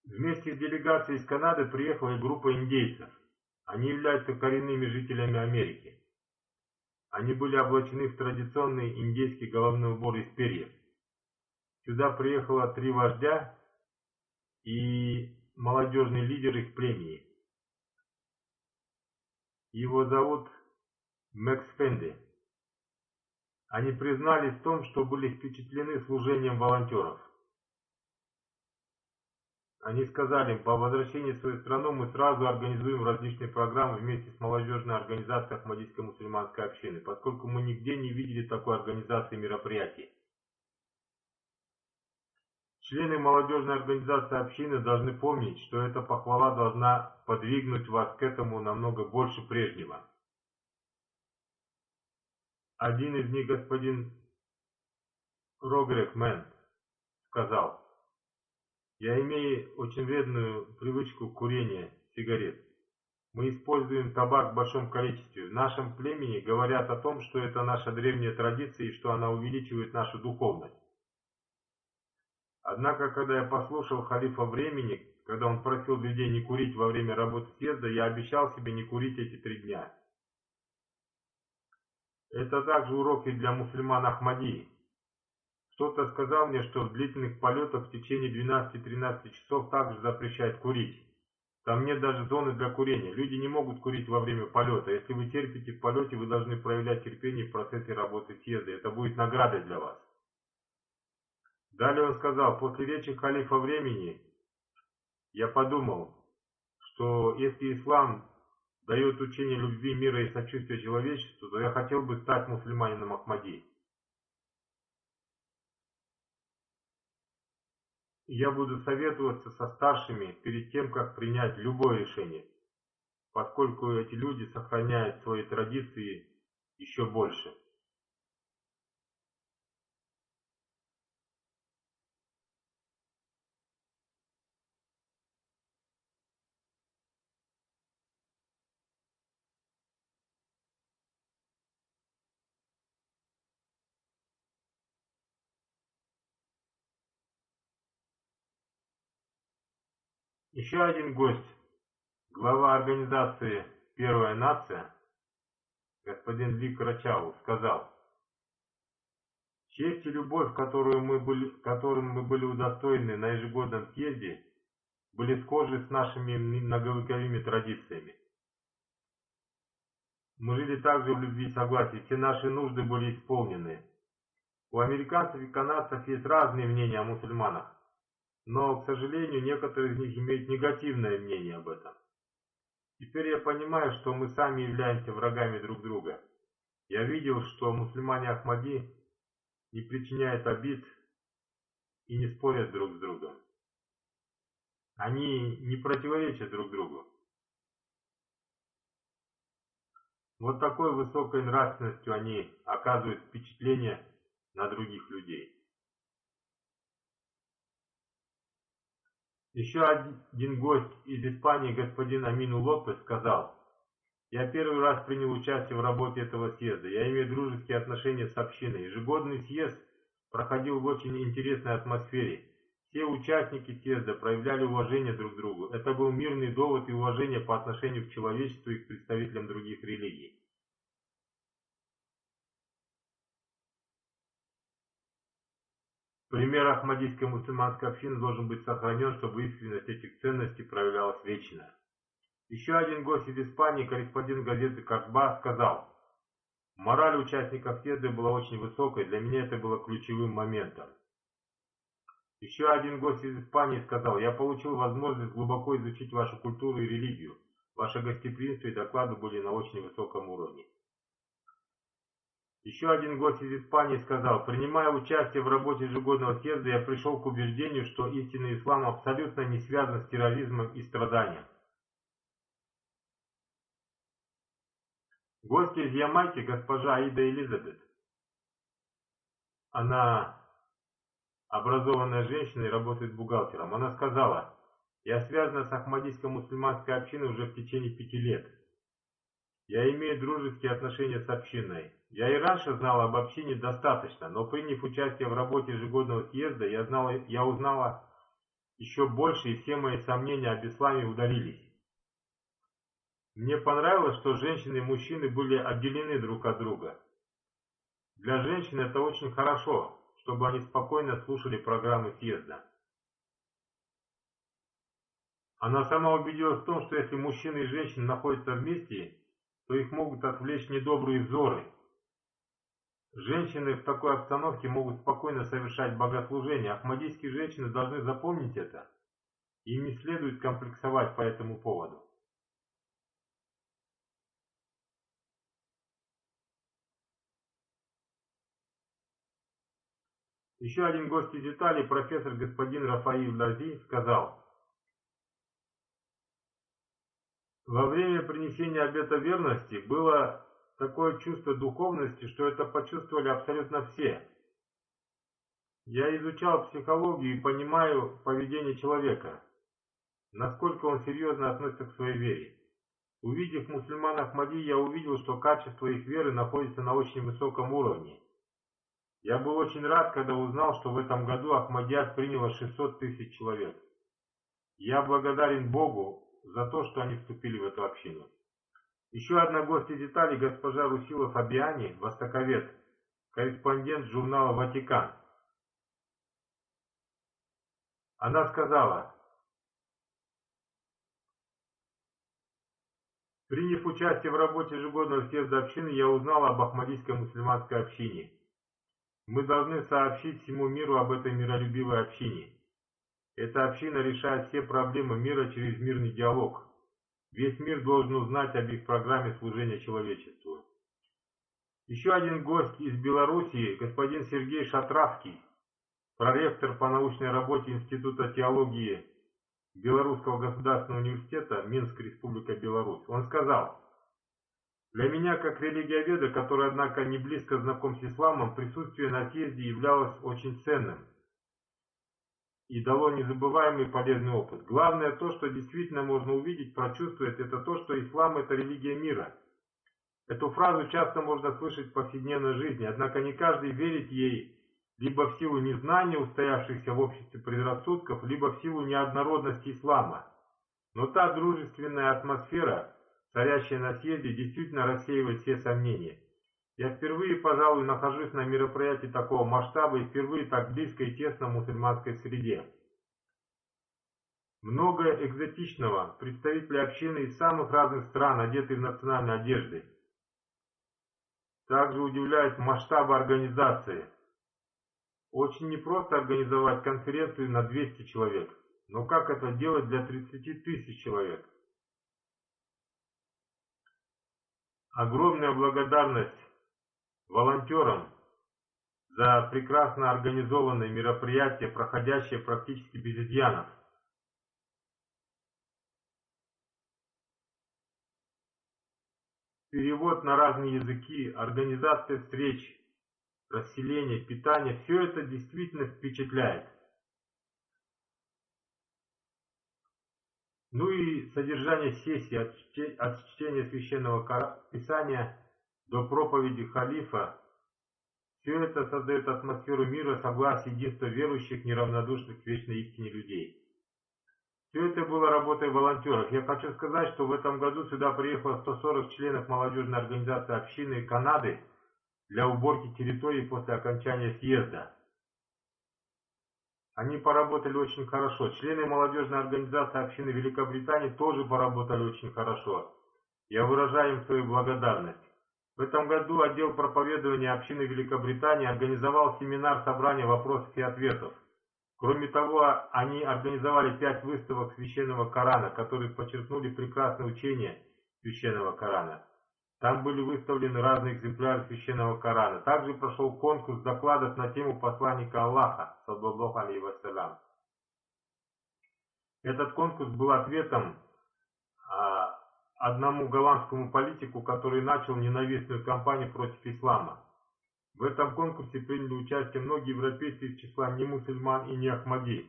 [SPEAKER 2] Вместе с делегацией из Канады приехала и группа индейцев. Они являются коренными жителями Америки. Они были облачены в традиционный индейский головной убор из перьев. Сюда приехало 3 вождя и молодежный лидер их племени. Его зовут Мэкс Фенди. Они признались в том, что были впечатлены служением волонтеров. Они сказали: по возвращении в свою страну мы сразу организуем различные программы вместе с молодежной организацией Ахмадийской мусульманской общины, поскольку мы нигде не видели такой организации мероприятий. Члены молодежной организации общины должны помнить, что эта похвала должна подвигнуть вас к этому намного больше прежнего. Один из них, господин Рогрек Мэн, сказал: «Я имею очень вредную привычку курения сигарет. Мы используем табак в большом количестве. В нашем племени говорят о том, что это наша древняя традиция и что она увеличивает нашу духовность. Однако, когда я послушал халифа времени, когда он просил людей не курить во время работы съезда, я обещал себе не курить эти 3 дня. Это также уроки для мусульман Ахмадии. Кто-то сказал мне, что в длительных полетах в течение 12-13 часов также запрещают курить. Там нет даже зоны для курения. Люди не могут курить во время полета. Если вы терпите в полете, вы должны проявлять терпение в процессе работы съезда. Это будет наградой для вас». Далее он сказал: «После речи халифа времени я подумал, что если ислам дает учение любви, мира и сочувствия человечеству, то я хотел бы стать мусульманином Ахмади. Я буду советоваться со старшими перед тем, как принять любое решение, поскольку эти люди сохраняют свои традиции еще больше». Еще один гость, глава организации «Первая нация», господин Ли Карачау, сказал: «Честь и любовь, которым мы были удостоены на ежегодном съезде, были схожи с нашими многовековыми традициями. Мы жили также в любви и согласии, все наши нужды были исполнены. У американцев и канадцев есть разные мнения о мусульманах, но, к сожалению, некоторые из них имеют негативное мнение об этом. Теперь я понимаю, что мы сами являемся врагами друг друга. Я видел, что мусульмане Ахмади не причиняют обид и не спорят друг с другом. Они не противоречат друг другу. Вот такой высокой нравственностью они оказывают впечатление на других людей». Еще один гость из Испании, господин Амину Лопес, сказал: «Я первый раз принял участие в работе этого съезда. Я имею дружеские отношения с общиной. Ежегодный съезд проходил в очень интересной атмосфере. Все участники съезда проявляли уважение друг к другу. Это был мирный довод и уважение по отношению к человечеству и к представителям других религий. Пример Ахмадийской мусульманской общины должен быть сохранен, чтобы искренность этих ценностей проявлялась вечно. Еще один гость из Испании, корреспондент газеты «Кашба», сказал: «Мораль участников съезда была очень высокой, для меня это было ключевым моментом». Еще один гость из Испании сказал: «Я получил возможность глубоко изучить вашу культуру и религию. Ваше гостеприимство и доклады были на очень высоком уровне». Еще один гость из Испании сказал: «Принимая участие в работе ежегодного съезда, я пришел к убеждению, что истинный ислам абсолютно не связан с терроризмом и страданием». Гостья из Ямайки, госпожа Аида Элизабет, она образованная женщина и работает бухгалтером. Она сказала: «Я связана с Ахмадийской мусульманской общиной уже в течение 5 лет. Я имею дружеские отношения с общиной. Я и раньше знала об общине достаточно, но приняв участие в работе ежегодного съезда, я узнала еще больше, и все мои сомнения об исламе удалились. Мне понравилось, что женщины и мужчины были отделены друг от друга. Для женщин это очень хорошо, чтобы они спокойно слушали программы съезда». Она сама убедилась в том, что если мужчины и женщины находятся вместе, то их могут отвлечь недобрые взоры. Женщины в такой обстановке могут спокойно совершать богослужение. Ахмадийские женщины должны запомнить это. Им не следует комплексовать по этому поводу. Еще один гость из Италии, профессор господин Рафаиль Лази, сказал: «Во время принесения обета верности было такое чувство духовности, что это почувствовали абсолютно все. Я изучал психологию и понимаю поведение человека, насколько он серьезно относится к своей вере. Увидев мусульман Ахмади, я увидел, что качество их веры находится на очень высоком уровне. Я был очень рад, когда узнал, что в этом году Ахмадият приняло 600 тысяч человек. Я благодарен Богу за то, что они вступили в эту общину». Еще одна гостья из Италии, госпожа Русила Фабиани, востоковед, корреспондент журнала «Ватикан». Она сказала: «Приняв участие в работе ежегодного съезда общины, я узнал об Ахмадийской мусульманской общине. Мы должны сообщить всему миру об этой миролюбивой общине. Эта община решает все проблемы мира через мирный диалог. Весь мир должен узнать об их программе служения человечеству». Еще один гость из Белоруссии, господин Сергей Шатравский, проректор по научной работе Института теологии Белорусского государственного университета, Минск, Республика Беларусь. Он сказал: «Для меня, как религиоведа, который, однако, не близко знаком с исламом, присутствие на съезде являлось очень ценным и дало незабываемый полезный опыт. Главное то, что действительно можно увидеть, прочувствовать, это то, что ислам – это религия мира». Эту фразу часто можно слышать в повседневной жизни, однако не каждый верит ей либо в силу незнания устоявшихся в обществе предрассудков, либо в силу неоднородности ислама. Но та дружественная атмосфера, царящая на съезде, действительно рассеивает все сомнения. Я впервые, пожалуй, нахожусь на мероприятии такого масштаба и впервые так близко и тесно в мусульманской среде. Много экзотичного, представители общины из самых разных стран, одетые в национальные одежды. Также удивляют масштабы организации. Очень непросто организовать конференцию на 200 человек, но как это делать для 30 тысяч человек? Огромная благодарность волонтерам за прекрасно организованные мероприятия, проходящие практически без изъянов. Перевод на разные языки, организация встреч, расселение, питание – все это действительно впечатляет. Ну и содержание сессии от чтения священного писания до проповеди халифа – Все это создает атмосферу мира, согласия, единства верующих, неравнодушных к вечной истине людей. Все это было работой волонтеров. Я хочу сказать, что в этом году сюда приехало 140 членов молодежной организации общины Канады для уборки территории после окончания съезда. Они поработали очень хорошо. Члены молодежной организации общины Великобритании тоже поработали очень хорошо. Я выражаю им свою благодарность. В этом году отдел проповедования общины Великобритании организовал семинар собрания вопросов и ответов. Кроме того, они организовали 5 выставок Священного Корана, которые подчеркнули прекрасное учение Священного Корана. Там были выставлены разные экземпляры Священного Корана. Также прошел конкурс докладов на тему посланника Аллаха, саллаллаху алейхи вассалям. Этот конкурс был ответом одному голландскому политику, который начал ненавистную кампанию против ислама. В этом конкурсе приняли участие многие европейцы из числа не мусульман и не ахмади.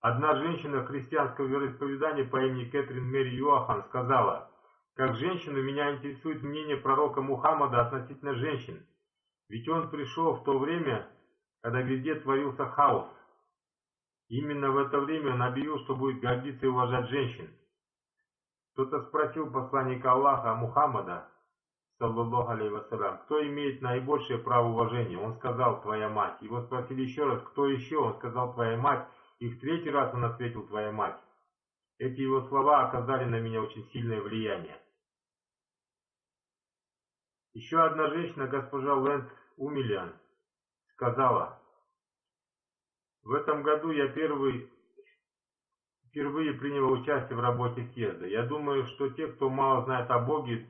[SPEAKER 2] Одна женщина христианского вероисповедания по имени Кэтрин Мэри Йоахан сказала: «Как женщину меня интересует мнение пророка Мухаммада относительно женщин, ведь он пришел в то время, когда везде творился хаос. Именно в это время он объявил, что будет гордиться и уважать женщин». Кто-то спросил посланника Аллаха Мухаммада, саллаллаху алейхи вассалям, кто имеет наибольшее право уважения. Он сказал: «Твоя мать». Его спросили еще раз: «Кто еще?» Он сказал: «Твоя мать». И в третий раз он ответил: «Твоя мать». Эти его слова оказали на меня очень сильное влияние. Еще одна женщина, госпожа Лэнд Умиллиан, сказала: «В этом году я впервые приняла участие в работе съезда. Я думаю, что те, кто мало знает о Боге,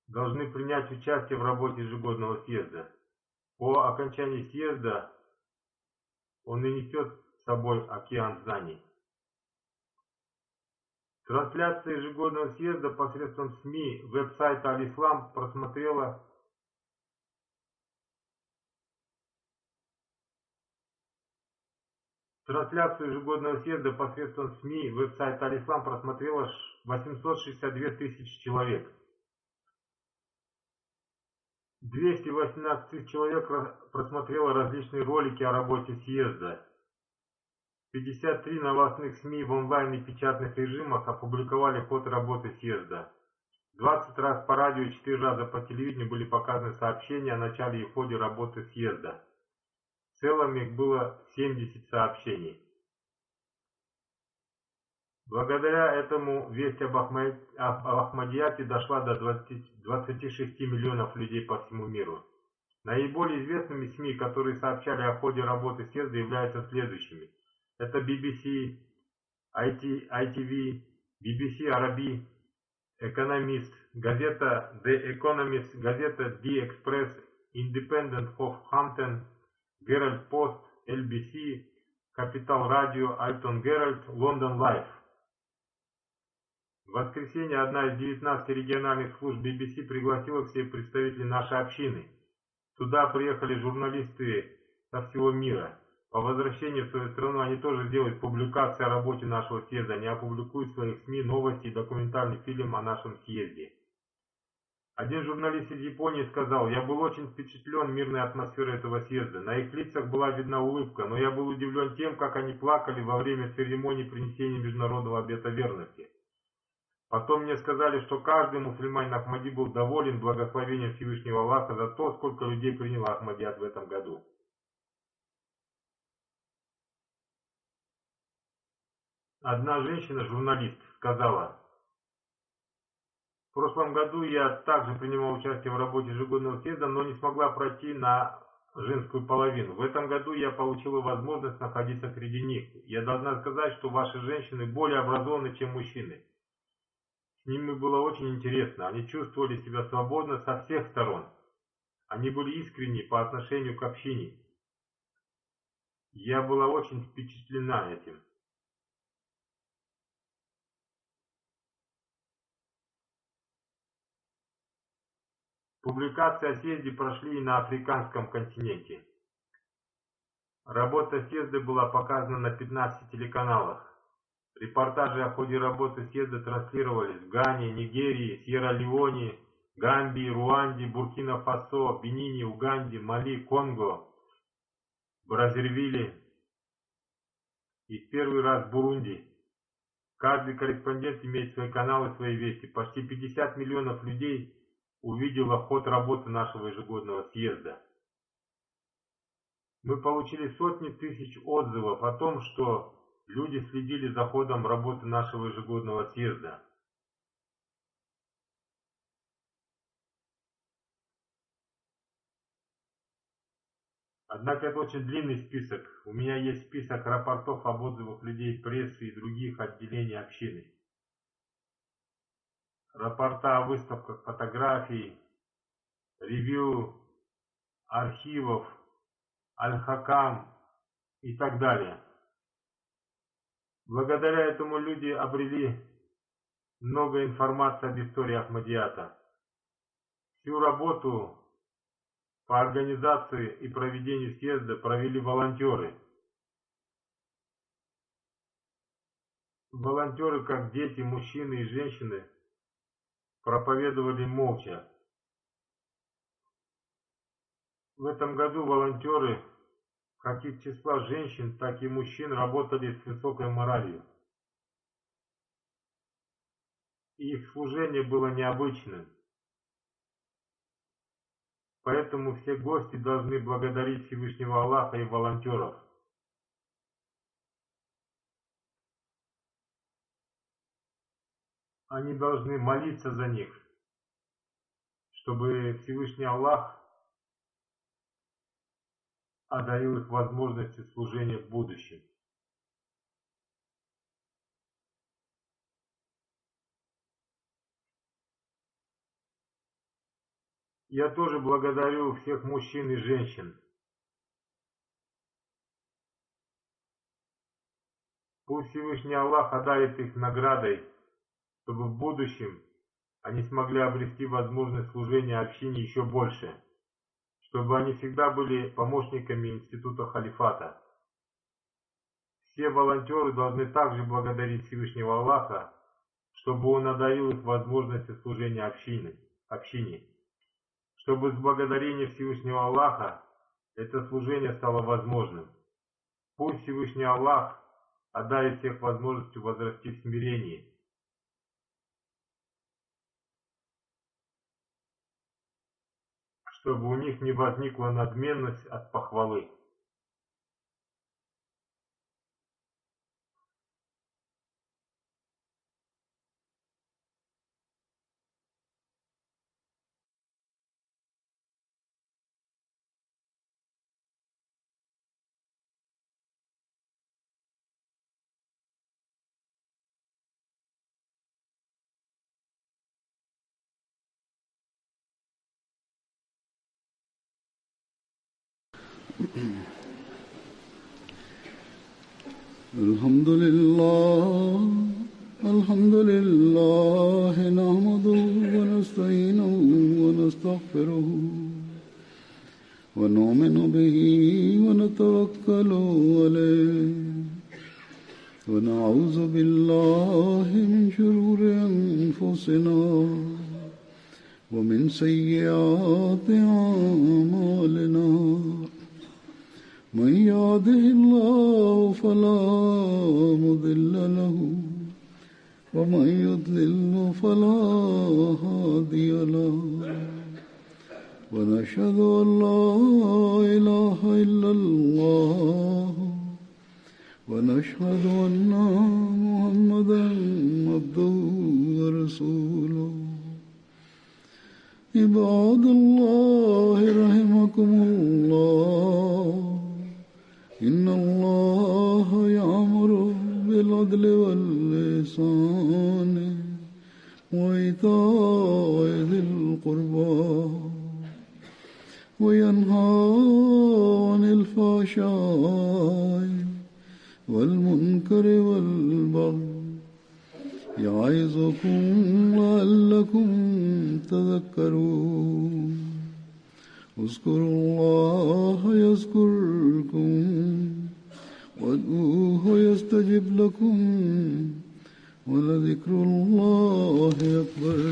[SPEAKER 2] должны принять участие в работе ежегодного съезда. По окончании съезда он и несет с собой океан знаний». Трансляцию ежегодного съезда посредством СМИ веб-сайта Аль-Ислам просмотрело Трансляцию ежегодного съезда посредством СМИ веб-сайта Аль-Ислам просмотрело 862 тысячи человек. 218 тысяч человек просмотрело различные ролики о работе съезда. 53 новостных СМИ в онлайн и печатных режимах опубликовали ход работы съезда. 20 раз по радио и 4 раза по телевидению были показаны сообщения о начале и ходе работы съезда. В целом их было 70 сообщений. Благодаря этому весть об Ахмадияте дошла до 26 миллионов людей по всему миру. Наиболее известными СМИ, которые сообщали о ходе работы съезда, являются следующими. Это BBC, ITV, BBC Arabi, Economist, газета The Economist, газета The Express, Independent of Hampton, Herald Post, LBC, Capital Radio, Alton Herald, London Life. В воскресенье одна из 19 региональных служб BBC пригласила всех представителей нашей общины. Туда приехали журналисты со всего мира. По возвращении в свою страну они тоже сделают публикации о работе нашего съезда. Они опубликуют в своих СМИ новости и документальный фильм о нашем съезде. Один журналист из Японии сказал: «Я был очень впечатлен мирной атмосферой этого съезда. На их лицах была видна улыбка, но я был удивлен тем, как они плакали во время церемонии принесения международного обета верности. Потом мне сказали, что каждый мусульманин Ахмади был доволен благословением Всевышнего Аллаха за то, сколько людей приняло Ахмадият в этом году». Одна женщина-журналист сказала: «В прошлом году я также принимал участие в работе ежегодного съезда, но не смогла пройти на женскую половину. В этом году я получила возможность находиться среди них. Я должна сказать, что ваши женщины более образованы, чем мужчины. С ними было очень интересно. Они чувствовали себя свободно со всех сторон. Они были искренни по отношению к общине. Я была очень впечатлена этим». Публикации о съезде прошли и на африканском континенте. Работа съезда была показана на 15 телеканалах. Репортажи о ходе работы съезда транслировались в Гане, Нигерии, Сьерра-Леоне, Гамбии, Руанде, Буркина-Фасо, Бенине, Уганде, Мали, Конго, Браззавиле и в первый раз в Бурунди. Каждый корреспондент имеет свои каналы, свои вести. Почти 50 миллионов людей увидело ход работы нашего ежегодного съезда. Мы получили сотни тысяч отзывов о том, что люди следили за ходом работы нашего ежегодного съезда. Однако это очень длинный список. У меня есть список рапортов об отзывах людей прессы и других отделений общины. Рапорта о выставках фотографий, ревью, архивов, Аль-Хакам и так далее. Благодаря этому люди обрели много информации об истории Ахмадията. Всю работу по организации и проведению съезда провели волонтеры. Волонтеры, как дети, мужчины и женщины, проповедовали молча. В этом году волонтеры, как из числа женщин, так и мужчин, работали с высокой моралью. И их служение было необычным. Поэтому все гости должны благодарить Всевышнего Аллаха и волонтеров. Они должны молиться за них, чтобы Всевышний Аллах одарил их возможности служения в будущем. Я тоже благодарю всех мужчин и женщин. Пусть Всевышний Аллах одарит их наградой, чтобы в будущем они смогли обрести возможность служения общине еще больше, чтобы они всегда были помощниками института халифата. Все волонтеры должны также благодарить Всевышнего Аллаха, чтобы он одарил их возможности служения общине, чтобы с благодарения Всевышнего Аллаха это служение стало возможным. Пусть Всевышний Аллах одарит всех возможностью возрасти в смирении. Чтобы у них не возникла надменность от похвалы.
[SPEAKER 1] الحمد لله نحمده ونستعينه ونستغفره ونؤمن به ونتوكل عليه ونعوذ بالله من شرور أنفسنا ومن سيئات أعمالنا من يهده الله فلا مضل له ومن يضلل فلا هادي له ونشهد أن لا إله إلا الله ونشهد أن محمدا عبده ورسوله عباد الله رحمكم الله إن الله يأمر بالعدل والإحسان وإيتاء ذي القربى وينهى عن الفحشاء والمنكر والبغي يعظكم لعلكم تذكرون اذكروا الله يذكركم وادعوه يستجب لكم ولذكر الله أكبر.